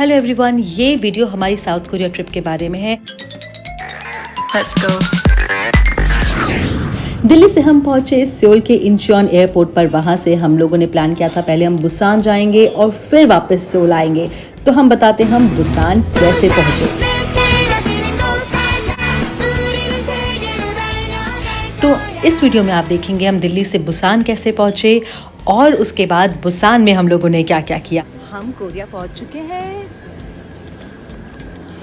Hello everyone, ये video हमारी south Korea trip के बारे में है। Let's go. दिल्ली से हम पहुंचे सियोल के इंचॉन एयरपोर्ट पर। वहां से हम लोगों ने प्लान किया था पहले हम बुसान जाएंगे और फिर वापस सियोल आएंगे। तो हम बताते हैं हम बुसान कैसे पहुंचे। तो इस वीडियो में आप देखेंगे हम दिल्ली से बुसान कैसे पहुंचे और उसके बाद बुसान में हम लोगों ने क्या क्या किया। हम कोरिया पहुंच चुके हैं।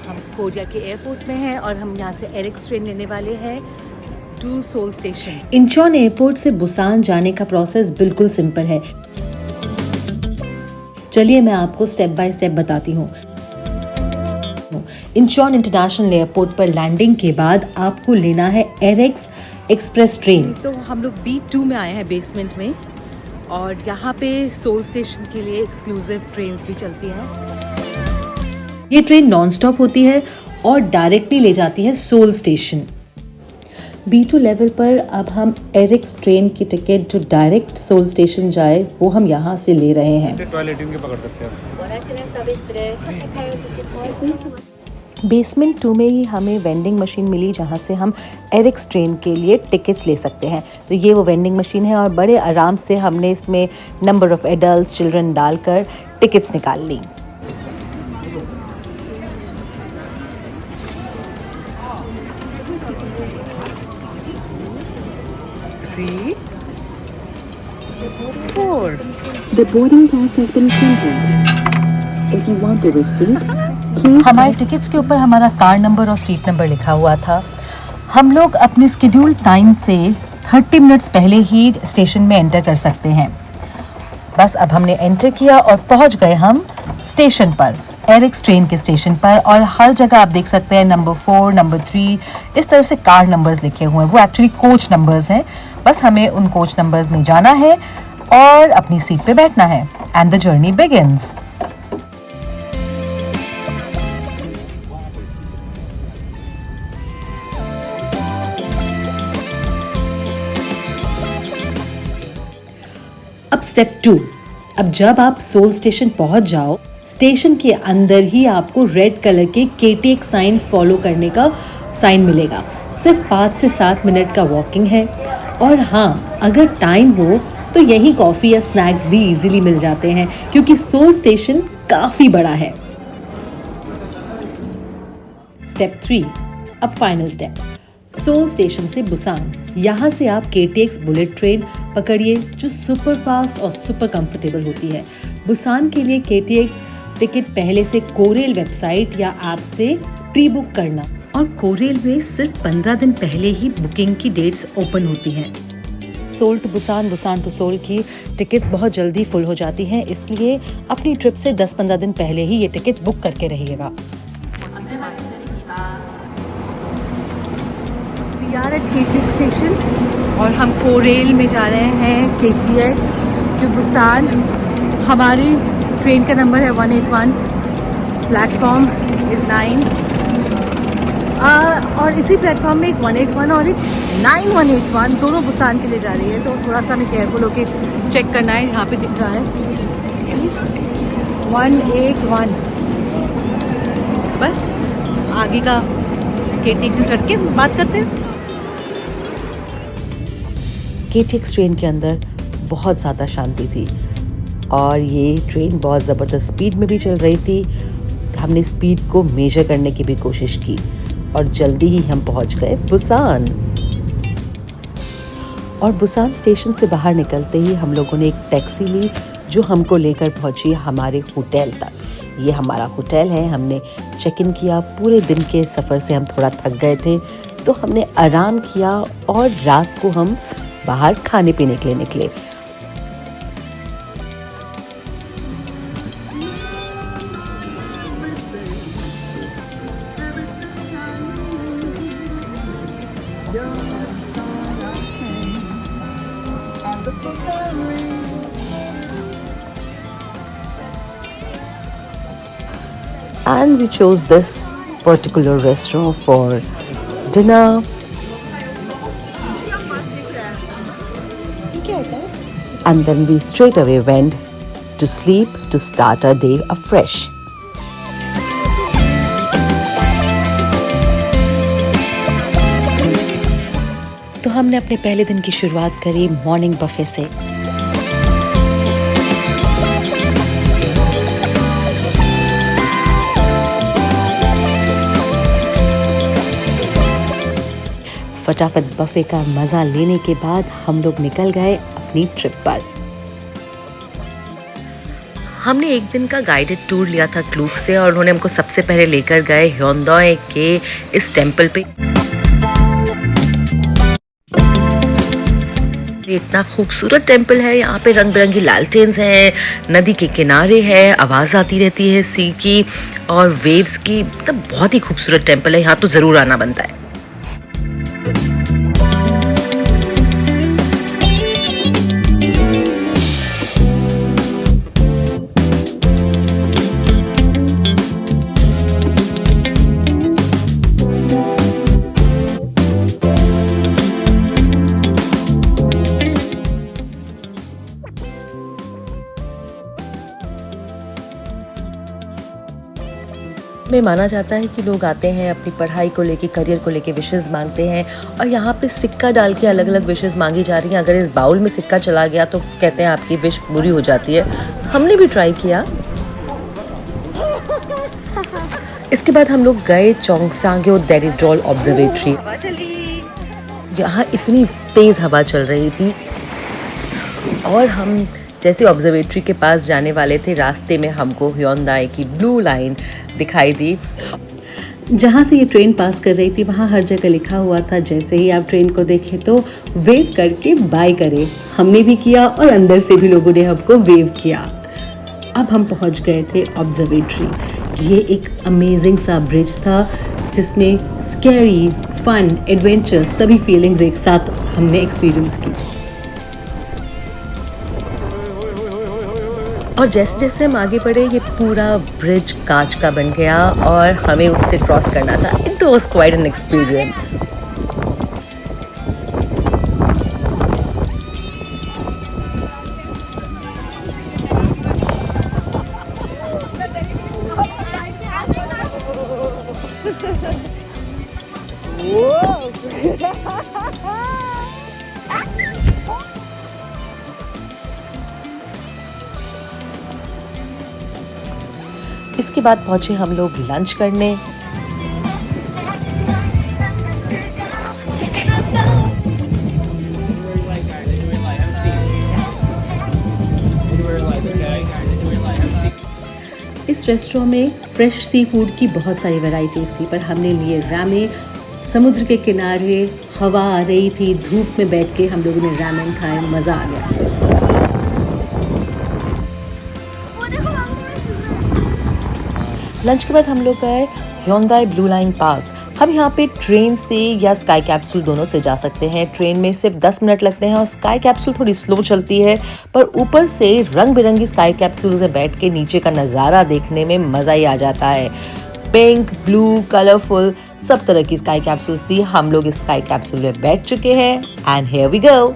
हम कोरिया के एयरपोर्ट में हैं और हम यहाँ से एरिक्स ट्रेन लेने वाले हैं to Seoul station. Incheon airport से बुसान जाने का प्रोसेस बिल्कुल सिंपल है। चलिए मैं आपको स्टेप बाय स्टेप बताती हूँ। इंचॉन इंटरनेशनल एयरपोर्ट पर लैंडिंग के बाद आपको लेना है एरिक्स एक्सप्रेस ट्रेन। तो हम लोग B2 में आए हैं, बेसमेंट में, और यहाँ पे सोल स्टेशन के लिए एक्सक्लूसिव ट्रेन भी चलती हैं। ये ट्रेन नॉन स्टॉप होती है और डायरेक्टली ले जाती है सोल स्टेशन। B2 लेवल पर अब हम एरिक्स ट्रेन की टिकट जो डायरेक्ट सोल स्टेशन जाए वो हम यहाँ से ले रहे हैं। बेसमेंट 2 में ही हमें वेंडिंग मशीन मिली जहाँ से हम एरिक्स ट्रेन के लिए टिकट्स ले सकते हैं। तो ये वो वेंडिंग मशीन है और बड़े आराम से हमने इसमें नंबर ऑफ़ एडल्ट्स चिल्ड्रन डालकर टिकट्स निकाल ली। The boarding pass has been printed. If you want the receipt, हमारे टिकट्स के ऊपर हमारा कार नंबर और सीट नंबर लिखा हुआ था। हम लोग अपनी स्केड्यूल टाइम से 30 मिनट्स पहले ही स्टेशन में एंटर कर सकते हैं। बस अब हमने एंटर किया और पहुंच गए हम स्टेशन पर, एरिक्स ट्रेन के स्टेशन पर। और हर जगह आप देख सकते हैं नंबर 4, नंबर 3 इस तरह से कार नंबर्स लिखे हुए हैं। वो एक्चुअली कोच नंबर्स हैं। बस हमें उन कोच नंबर्स में जाना है और अपनी सीट पे बैठना है एंड द जर्नी बिगिंस। अब स्टेप 2। अब जब आप सोल स्टेशन पहुंच जाओ, स्टेशन के अंदर ही आपको रेड कलर के KTX साइन फॉलो करने का साइन मिलेगा। सिर्फ 5 से 7 मिनट का वॉकिंग है। और हाँ, अगर टाइम हो तो यही कॉफ़ी या स्नैक्स भी इजीली मिल जाते हैं क्योंकि सोल स्टेशन काफ़ी बड़ा है। स्टेप 3। अब फाइनल स्टेप, सोल स्टेशन से बुसान। यहाँ से आप KTX बुलेट ट्रेन पकड़िए जो सुपर फास्ट और सुपर कंफर्टेबल होती है। बुसान के लिए KTX टिकट पहले से कोरेल वेबसाइट या ऐप से प्री बुक करना, और कोरेल में सिर्फ 15 दिन पहले ही बुकिंग की डेट्स ओपन होती हैं। Seoul to Busan, Busan to Seoul की टिकट्स बहुत जल्दी फुल हो जाती हैं, इसलिए अपनी ट्रिप से 10-15 दिन पहले ही ये टिकट्स बुक करके रहिएगा। We are at KTX station और हम कोरेल में जा रहे हैं। KTX to Busan. हमारी ट्रेन का नंबर है 181, प्लेटफॉर्म इज़ 9। और इसी प्लेटफॉर्म में एक 181 और एक 9181 दोनों बुसान के लिए जा रही है। तो थोड़ा सा हमें केयरफुल होके चेक करना है। यहाँ पे दिख रहा है 181। बस आगे का KTX में चढ़ के बात करते हैं। KTX ट्रेन के अंदर बहुत ज़्यादा शांति थी और ये ट्रेन बहुत ज़बरदस्त स्पीड में भी चल रही थी। हमने स्पीड को मेजर करने की भी कोशिश की और जल्दी ही हम पहुंच गए बुसान। और बुसान स्टेशन से बाहर निकलते ही हम लोगों ने एक टैक्सी ली जो हमको लेकर पहुंची हमारे होटल तक। ये हमारा होटल है। हमने चेक इन किया। पूरे दिन के सफ़र से हम थोड़ा थक गए थे तो हमने आराम किया और रात को हम बाहर खाने पीने के लिए निकले। And we chose this particular restaurant for dinner. And then we straight away went to sleep to start our day afresh. तो हमने अपने पहले दिन की शुरुआत करी मॉर्निंग बफे से। फटाफट बफे का मजा लेने के बाद हम लोग निकल गए अपनी ट्रिप पर। हमने एक दिन का गाइडेड टूर लिया था क्लूक से और उन्होंने हमको सबसे पहले लेकर गए ह्योंदाई के इस टेम्पल पे। इतना खूबसूरत टेम्पल है, यहाँ पे रंग बिरंगी लालटेन्स हैं, नदी के किनारे है, आवाज़ आती रहती है सी की और वेव्स की। मतलब बहुत ही खूबसूरत टेम्पल है, यहाँ तो ज़रूर आना बनता है। में माना जाता है कि लोग आते हैं अपनी पढ़ाई को लेके, करियर को लेके विशेस मांगते हैं और यहाँ पे सिक्का डाल के अलग अलग विशेस मांगी जा रही हैं। अगर इस बाउल में सिक्का चला गया तो कहते हैं आपकी विश पूरी हो जाती है। हमने भी ट्राई किया। इसके बाद हम लोग गए चोंगसांग्यो डेरिड्रॉल ऑब्जर्वेटरी। यहाँ इतनी तेज़ हवा चल रही थी और हम जैसे ऑब्जर्वेटरी के पास जाने वाले थे, रास्ते में हमको ह्योंदाई की ब्लू लाइन दिखाई दी। जहाँ से ये ट्रेन पास कर रही थी वहाँ हर जगह लिखा हुआ था जैसे ही आप ट्रेन को देखें तो वेव करके बाय करें। हमने भी किया और अंदर से भी लोगों ने हमको वेव किया। अब हम पहुँच गए थे ऑब्जर्वेटरी। ये एक अमेजिंग सा ब्रिज था जिसमें स्कैरी, फन, एडवेंचर सभी फीलिंग्स एक साथ हमने एक्सपीरियंस की। और जैसे जैसे हम आगे बढ़े ये पूरा ब्रिज कांच का बन गया और हमें उससे क्रॉस करना था। It was quite an experience. इसके बाद पहुंचे हम लोग लंच करने। इस रेस्टोरेंट में फ्रेश सी फूड की बहुत सारी वैरायटीज़ थी, पर हमने लिए रामेन। समुद्र के किनारे हवा आ रही थी, धूप में बैठ के हम लोगों ने रामेन खाए, मज़ा आ गया। लंच के बाद हम लोग गए ह्योंदाई ब्लू लाइन पार्क। हम यहाँ पे ट्रेन से या स्काई कैप्सूल दोनों से जा सकते हैं। ट्रेन में सिर्फ 10 मिनट लगते हैं और स्काई कैप्सूल थोड़ी स्लो चलती है, पर ऊपर से रंग बिरंगी स्काई कैप्सूल से बैठ के नीचे का नज़ारा देखने में मज़ा ही आ जाता है। पिंक, ब्लू, कलरफुल सब तरह की स्काई कैप्सूल्स थी। हम लोग इस स्काई कैप्सूल में बैठ चुके हैं एंड हियर वी गो।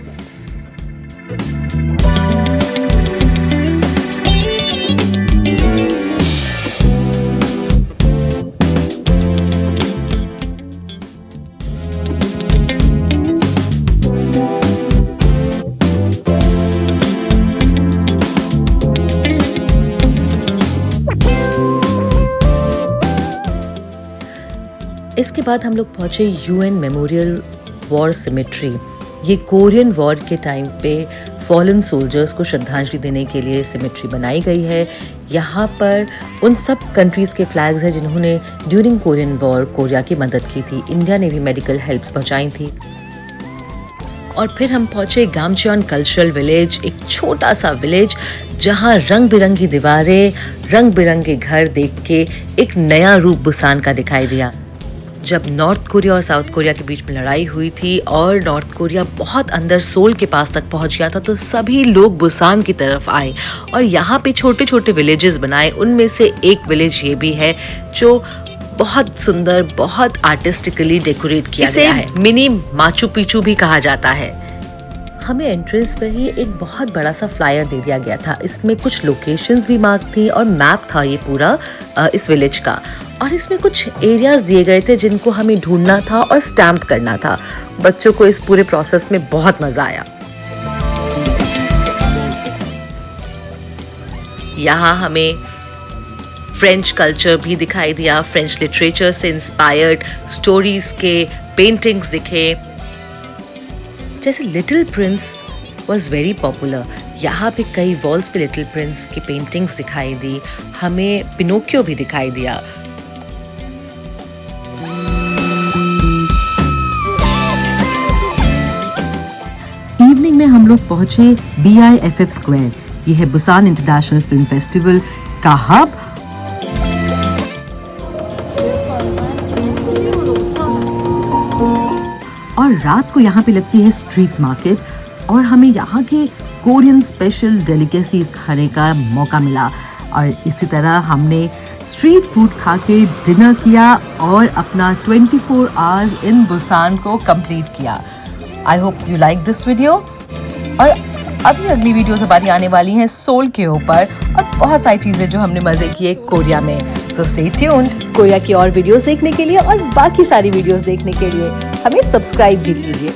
इसके बाद हम लोग पहुंचे यूएन मेमोरियल वॉर सिमेट्री। ये कोरियन वॉर के टाइम पे फॉलन सोल्जर्स को श्रद्धांजलि देने के लिए सिमेट्री बनाई गई है। यहाँ पर उन सब कंट्रीज़ के फ्लैग्स हैं जिन्होंने ड्यूरिंग कोरियन वॉर कोरिया की मदद की थी। इंडिया ने भी मेडिकल हेल्प्स पहुँचाई थी। और फिर हम पहुँचे गामचेओन कल्चरल विलेज, एक छोटा सा विलेज जहाँ रंग बिरंगी दीवारें, रंग बिरंगे घर देख के एक नया रूप बुसान का दिखाई दिया। जब नॉर्थ कोरिया और साउथ कोरिया के बीच में लड़ाई हुई थी और नॉर्थ कोरिया बहुत अंदर सोल के पास तक पहुंच गया था, तो सभी लोग बुसान की तरफ आए और यहाँ पे छोटे छोटे विलेजेस बनाए। उनमें से एक विलेज ये भी है जो बहुत सुंदर, बहुत आर्टिस्टिकली डेकोरेट किया गया है। मिनी माचू पिचू भी कहा जाता है। हमें एंट्रेंस पर ही एक बहुत बड़ा सा फ्लायर दे दिया गया था। इसमें कुछ लोकेशंस भी मार्क थी और मैप था ये पूरा इस विलेज का। और इसमें कुछ एरियाज दिए गए थे जिनको हमें ढूंढना था और स्टैम्प करना था। बच्चों को इस पूरे प्रोसेस में बहुत मजा आया। यहाँ हमें फ्रेंच कल्चर भी दिखाई दिया, फ्रेंच लिटरेचर से इंस्पायर्ड स्टोरीज के पेंटिंग्स दिखे। जैसे little Prince was very popular, यहाँ पे कई वॉल्स पे लिटिल प्रिंस की पेंटिंग्स दिखाई दी। हमें पिनोकियो भी दिखाई दिया। इवनिंग में हम लोग पहुंचे BIFF स्क्वायर। ये है बुसान इंटरनेशनल फिल्म फेस्टिवल का हब। और रात को यहाँ पे लगती है स्ट्रीट मार्केट और हमें यहाँ के कोरियन स्पेशल डेलिकेसीज खाने का मौका मिला। और इसी तरह हमने स्ट्रीट फूड खा के डिनर किया और अपना 24 आवर्स इन बुसान को कंप्लीट किया। I hope you like this video. और अभी अगली वीडियोस हमारी आने वाली हैं सोल के ऊपर और बहुत सारी चीज़ें जो हमने मज़े किए कोरिया में। So stay tuned. कोरिया की और वीडियोस देखने के लिए और बाकी सारी वीडियोस देखने के लिए हमें सब्सक्राइब भी कीजिए।